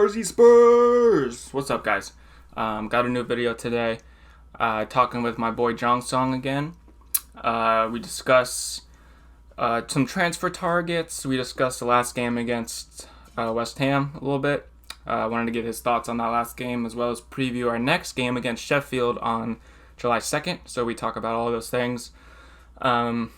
Spursy Spurs! What's up, guys? Got a new video today. Talking with my boy Jong again. We discuss some transfer targets. We discussed the last game against West Ham a little bit. Wanted to get his thoughts on that last game, as well as preview our next game against Sheffield on July 2nd. So we talk about all those things. And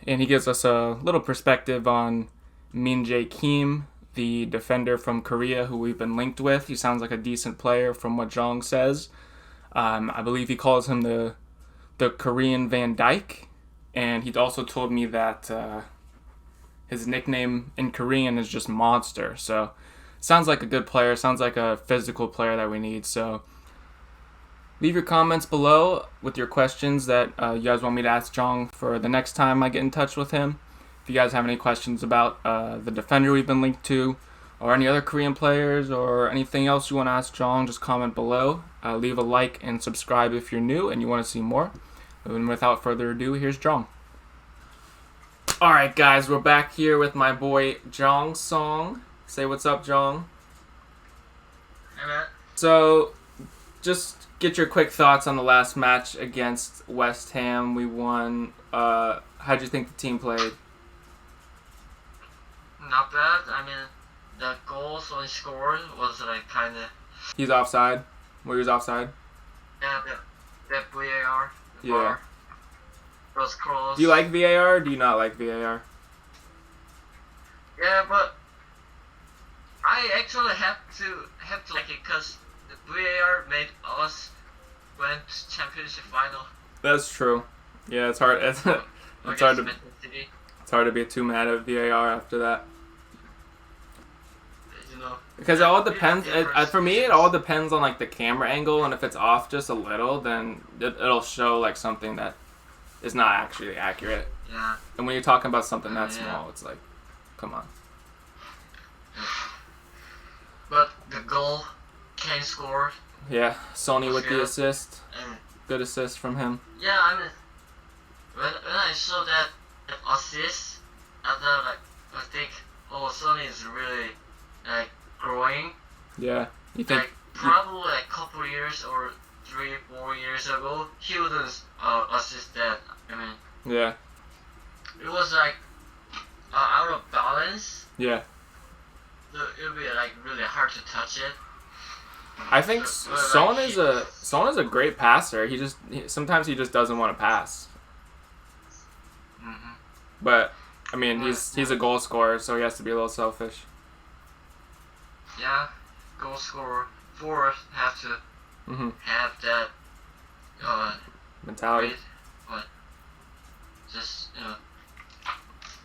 he gives us a little perspective on Min-jae Kim, the defender from Korea who we've been linked with. He sounds like a decent player from what Jong says. I believe he calls him the Korean Van Dijk. And he also told me that his nickname in Korean is just Monster. So sounds like a good player. Sounds like a physical player that we need. So leave your comments below with your questions that you guys want me to ask Jong for the next time I get in touch with him. If you guys have any questions about the defender we've been linked to, or any other Korean players, or anything else you want to ask Jong, just comment below. Leave a like and subscribe if you're new and you want to see more. And without further ado, here's Jong. Alright guys, we're back here with my boy Jong Song. Say what's up, Jong. Hey man. So, just get your quick thoughts on the last match against West Ham. We won. How'd you think the team played? Not bad. I mean, the goal Sonny scored was like kind of. He's offside. Where he was offside? Yeah, that VAR. Yeah. Was close. Do you like VAR or do you not like VAR? Yeah, but I actually have to like it because the VAR made us went to championship final. That's true. Yeah, it's hard. It's hard to. It's hard to be too mad at VAR after that. You know. Because it all depends. For me, it all depends on like the camera angle, and if it's off just a little, then it'll show like something that is not actually accurate. Yeah. And when you're talking about something that small, it's like, come on. But the goal Kane scored. Yeah, Sony with the assist. And Good assist from him. yeah, I mean, when I saw that assist, I thought I think, oh, Sony is really like growing. Yeah, you think? Like probably like a couple years or 3-4 years ago, he wouldn't assist that. I mean, Yeah. it was like out of balance. Yeah. So it would be like really hard to touch it. I think Son is a great passer. Sometimes he just doesn't want to pass. Mhm. But I mean, he's a goal scorer, so he has to be a little selfish. Yeah, goal scorer forward have to have that Mentality. great, but just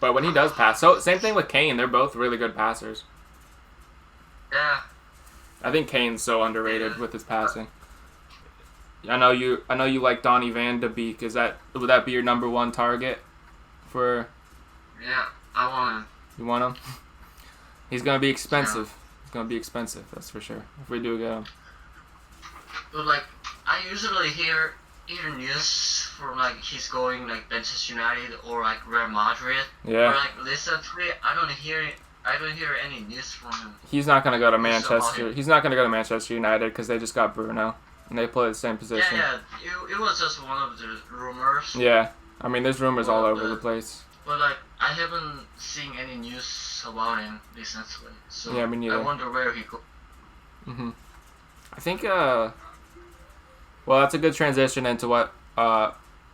But when he does pass, so same thing with Kane. They're both really good passers. yeah. I think Kane's so underrated with his passing. I know you like Donny Van de Beek. Would that be your number one target for? Yeah, I want him. You want him? He's gonna be expensive. Yeah. He's gonna be expensive. That's for sure. If we do get him. But like, I usually hear either news from like he's going like Manchester United or like Real Madrid. Yeah. Or like recently, I don't hear any news from him. He's not gonna go to Manchester. He's not gonna go to Manchester United because they just got Bruno, and they play the same position. Yeah. It was just one of the rumors. Yeah. I mean, there's rumors all over the place. But like, I haven't seen any news about him recently. So yeah, me neither. I wonder where he go. I think. Well, that's a good transition into what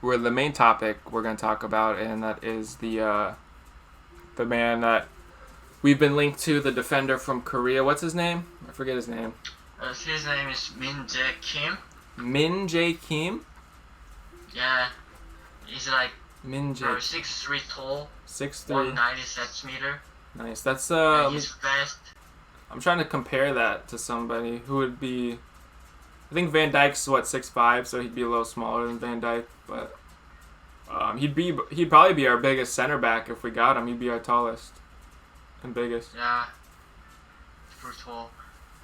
we're the main topic we're gonna talk about, and that is the man that we've been linked to, the defender from Korea. What's his name? I forget his name. His name is Min-jae Kim. Min-jae Kim? Yeah. He's like Min-jae. 6'3" tall. 6'3". 190 centimeter. Nice. That's he's fast. I'm trying to compare that to somebody who would be. I think Van Dijk's 6'5", so he'd be a little smaller than Van Dijk, but he'd probably be our biggest center back if we got him. He'd be our tallest and biggest. Yeah. Super tall.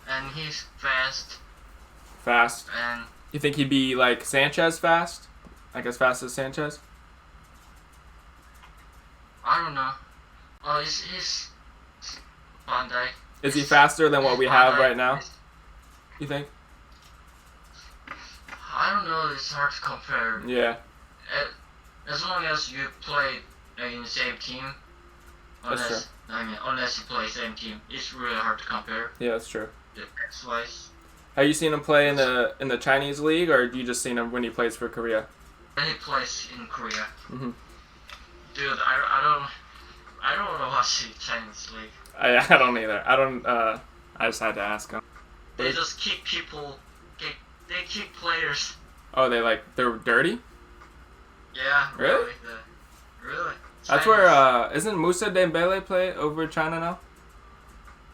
And he's fast. Fast. And you think he'd be like Sanchez fast? Like as fast as Sanchez? I don't know. Oh, he's Van Dijk. Is he faster than what we have right now? You think? I don't know. It's hard to compare. Yeah. As long as you play in the same team, That's true. Unless you play same team, it's really hard to compare. Yeah, that's true. That's wise. Have you seen him play in the Chinese league, or have you just seen him when he plays for Korea? And he plays in Korea. Mhm. Dude, I don't want to watch the Chinese league. I don't either. I just had to ask him. They just kick people. They kick players. Oh, they're dirty? Yeah. Really? Really. That's where isn't Musa Dembele play over in China now?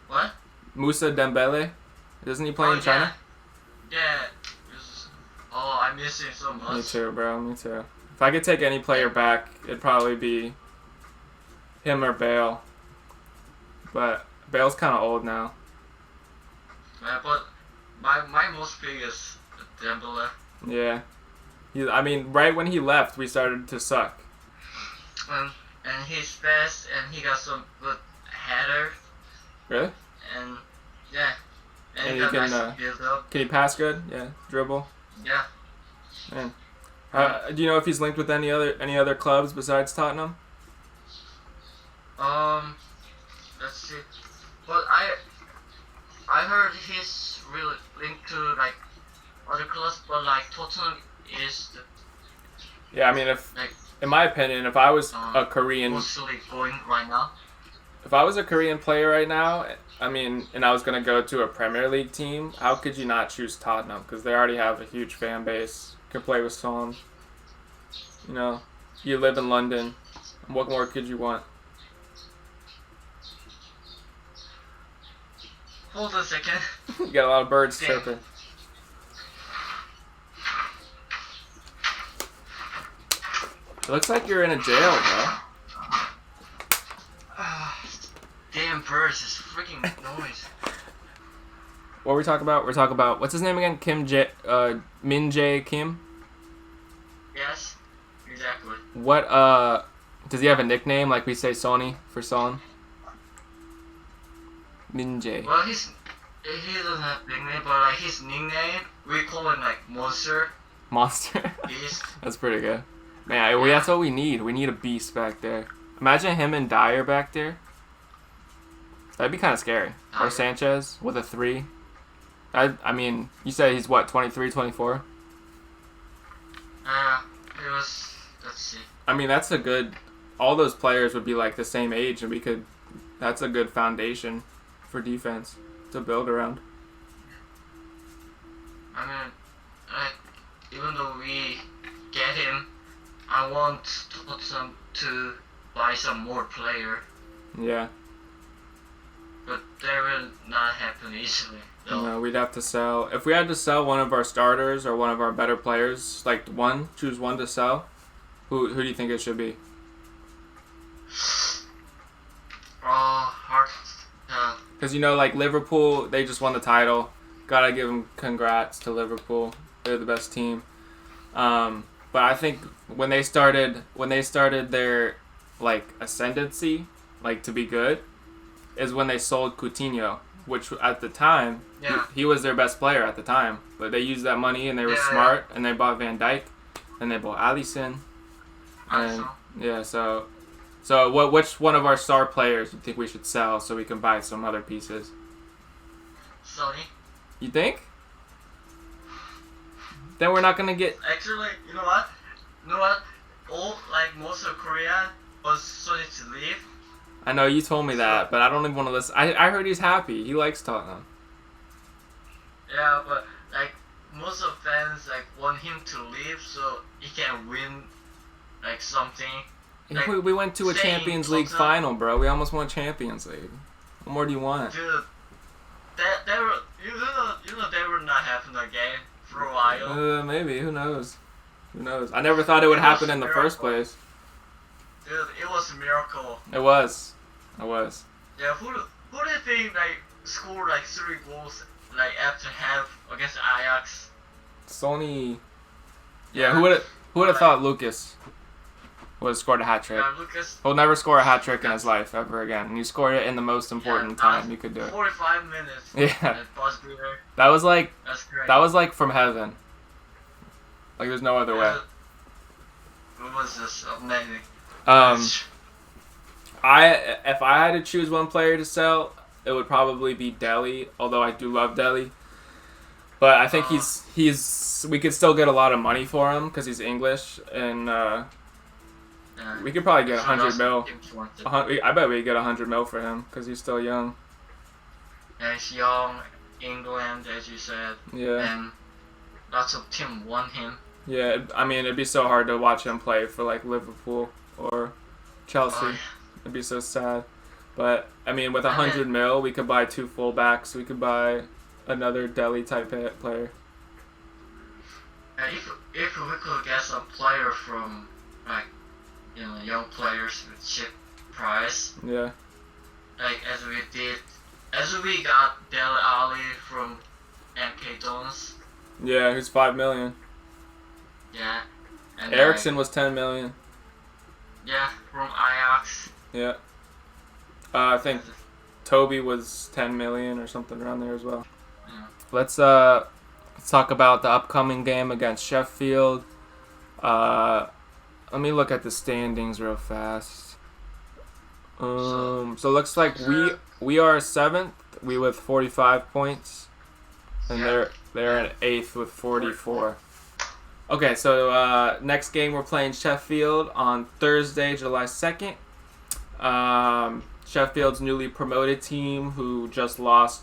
What? Musa Dembele, doesn't he play in China? Yeah. Oh, I miss him so much. Me too, bro. Me too. If I could take any player back, it'd probably be him or Bale. But Bale's kind of old now. Yeah, but my most pick is Dembele. Yeah. I mean, right when he left, we started to suck. And he's fast, and he got some good header. Really? And yeah. And he he got can nice build up. can he pass good? Yeah, dribble. Yeah. Man. Do you know if he's linked with any other clubs besides Tottenham? Let's see. But I heard he's really linked to like other clubs, but like Tottenham is the, Yeah, I mean, like in my opinion, if I was a Korean, mostly going right now. if I was a Korean player right now, I mean, and I was gonna go to a Premier League team, how could you not choose Tottenham? Because they already have a huge fan base. Can play with Son. You know, you live in London. What more could you want? Hold on a second. You got a lot of birds Damn. chirping. It looks like you're in a jail, bro. Damn birds, this freaking noise. What were we talking about? We're talking about, what's his name again? Min-jae Kim? Yes, exactly. What, does he have a nickname like we say Sony for Son? Min-jae. Well, he doesn't have a nickname, but like his nickname, we call him like Monster Monster? Beast. That's pretty good. Man, that's what we need. We need a beast back there. Imagine him and Dyer back there. That'd be kind of scary. Or Sanchez with a 3. I mean, you said he's what, 23, 24? It was, let's see. I mean, that's a good, all those players would be like the same age, and that's a good foundation for defense to build around. I mean, like, even though we get him, I want Tottenham to buy some more player, Yeah. but that will not happen easily. No. No, we'd have to sell. If we had to sell one of our starters or one of our better players, like choose one to sell, who do you think it should be? Hard. Because, you know, like Liverpool, they just won the title. Gotta give them congrats to Liverpool. They're the best team. But I think when they started their, like, ascendancy, like, to be good, is when they sold Coutinho, which at the time, he was their best player at the time. But they used that money and they were smart, and they bought Van Dijk, and they bought Alisson. And, yeah, so which one of our star players do you think we should sell so we can buy some other pieces? Sony. You think? Then we're not gonna get. Actually, you know what? All, like, most of Korea was Sony to leave. I know you told me that, but I don't even want to listen. I heard he's happy. He likes Tottenham. Yeah, but like most of fans like want him to leave so he can win like something. Like, we went to a Champions League final, bro. We almost won Champions League. What more do you want? Dude, that were you know that would not happen again for a while. Maybe. Who knows? Who knows? I never thought it would happen in the first place. Dude, it was a miracle. It was. Yeah, who do you think like scored like 3 goals like after half against Ajax? Sony. Yeah, who would have thought Lucas? would have scored a hat trick. Yeah, Lucas. He'll never score a hat trick in his life ever again. And he scored it in the most important time you could do it. 45 minutes. Yeah. Buzz beater. That was like That's great. that was like from heaven. Like there's no other way. It was just amazing. If I had to choose one player to sell, it would probably be Delhi. Although I do love Delhi, but I think we could still get a lot of money for him because he's English, and we could probably get 100 mil. I bet we could get 100 mil for him because he's still young. Yeah, he's young, England, as you said. Yeah. And lots of teams want him. Yeah, I mean it'd be so hard to watch him play for like Liverpool or Chelsea. Oh, yeah. It'd be so sad. But I mean, with 100 mil, we could buy 2 fullbacks. We could buy another Delhi type player. If we could get some player from like young players with cheap price, Yeah. like as we got Dele Alli from MK Dons. Yeah, who's 5 million. Yeah. And Ericsson was 10 million. Yeah, from Ajax. Yeah. I think Toby was 10 million or something around there as well. Yeah. Let's talk about the upcoming game against Sheffield. Let me look at the standings real fast. So it looks like we are 7th. We with 45 points, and they're in 8th with 44. Okay, so next game we're playing Sheffield on Thursday, July 2nd. Sheffield's newly promoted team who just lost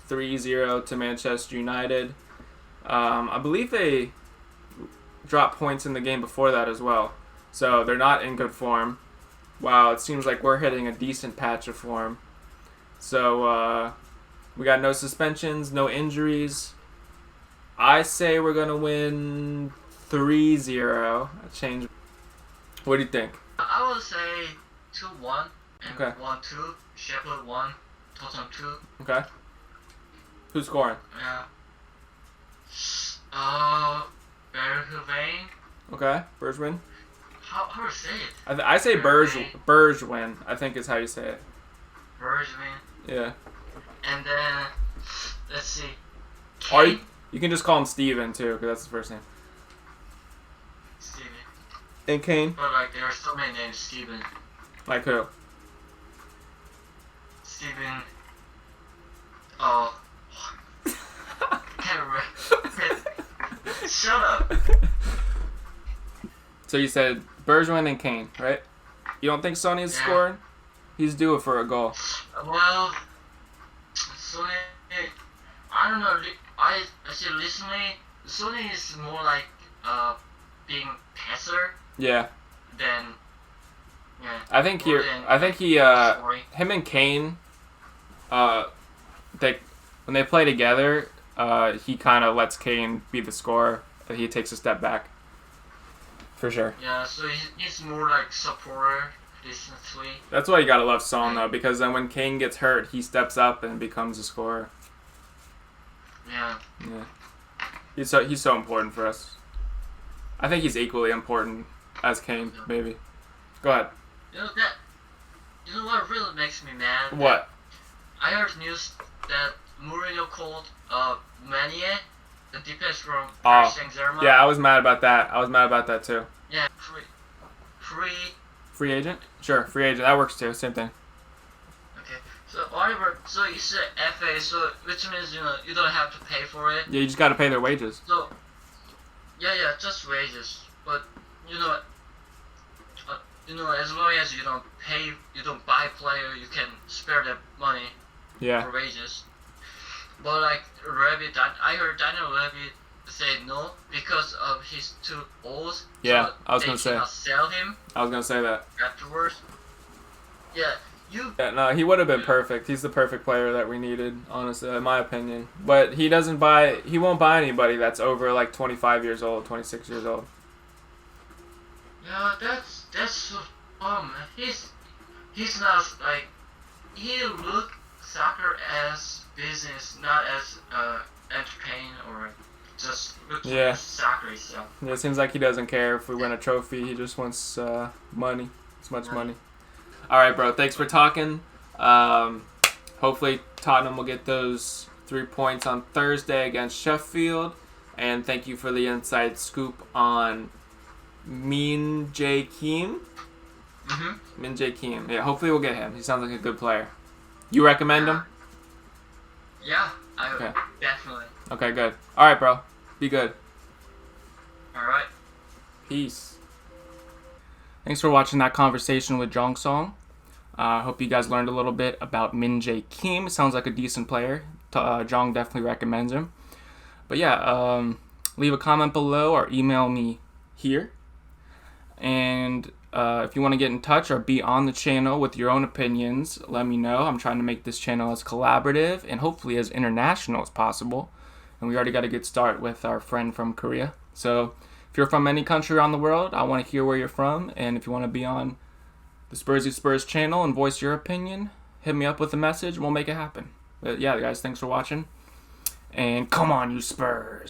3-0 to Manchester United. I believe they dropped points in the game before that as well. So they're not in good form. Wow, it seems like we're hitting a decent patch of form. So we got no suspensions, no injuries. I say we're going to win 3-0. Change. What do you think? I would say 2-1 and Okay. 1-2. Sheffield 1, Tottenham 2. Okay. Who's scoring? Yeah. Bergwijn. Okay. Bergwijn. How to say it? I say Bergwijn. I think is how you say it. Bergwijn. Yeah. And then let's see. Or Kane. you can just call him Steven too, because that's the first name. Steven. And Kane. But like there are so many names Steven. Like who? Steven. Oh. Can't remember. Shut up. So you said Bergwijn and Kane, right? You don't think Sonny is scoring? He's due for a goal. Well, Sony, I don't know. I actually recently, Sony is more like being passer Yeah. than I think scoring. him and Kane, when they play together, he kind of lets Kane be the scorer. He takes a step back. For sure. Yeah, so he's more like supporter recently. That's why you gotta love Son though, because then when Kane gets hurt, he steps up and becomes a scorer. Yeah. Yeah. He's so important for us. I think he's equally important as Kane, maybe. Go ahead. You know what really makes me mad? What? I heard news that Mourinho called Min-jae, the defense from Paris Saint-Germain. Yeah, I was mad about that too. Yeah, Free agent? Sure, free agent. That works too. Same thing. Okay, so whatever. So you said FA, so which means you don't have to pay for it. Yeah, you just gotta pay their wages. So yeah, just wages. But as long as you don't pay, you don't buy player, you can spare that money for wages. But like I heard Daniel Levy say no because of he's too old. Yeah, so I was gonna they say. cannot sell him I was gonna say that. afterwards. Yeah, Yeah, no, he would have been perfect. He's the perfect player that we needed, honestly, in my opinion. But he won't buy anybody that's over like 25 years old, 26 years old. Yeah, that's he's not like he look soccer as business, not as entertain or just looking Yeah. at soccer stuff. Yeah, it seems like he doesn't care if we win a trophy. He just wants money. As much money. All right, bro. Thanks for talking. Hopefully Tottenham will get those 3 points on Thursday against Sheffield. And thank you for the inside scoop on Min-jae Kim. Min-jae Kim. Yeah, hopefully we'll get him. He sounds like a good player. You recommend him? Yeah, I would. Definitely. Okay, good. All right, bro. Be good. All right. Peace. Thanks for watching that conversation with Jong Song. I hope you guys learned a little bit about Min-jae Kim. Sounds like a decent player. Jong definitely recommends him. But yeah, leave a comment below or email me here. And if you want to get in touch or be on the channel with your own opinions, let me know. I'm trying to make this channel as collaborative and hopefully as international as possible. And we already got a good start with our friend from Korea. So if you're from any country around the world, I want to hear where you're from. And if you want to be on the Spursy Spurs channel and voice your opinion, hit me up with a message and we'll make it happen. But yeah, guys, thanks for watching. And come on, you Spurs.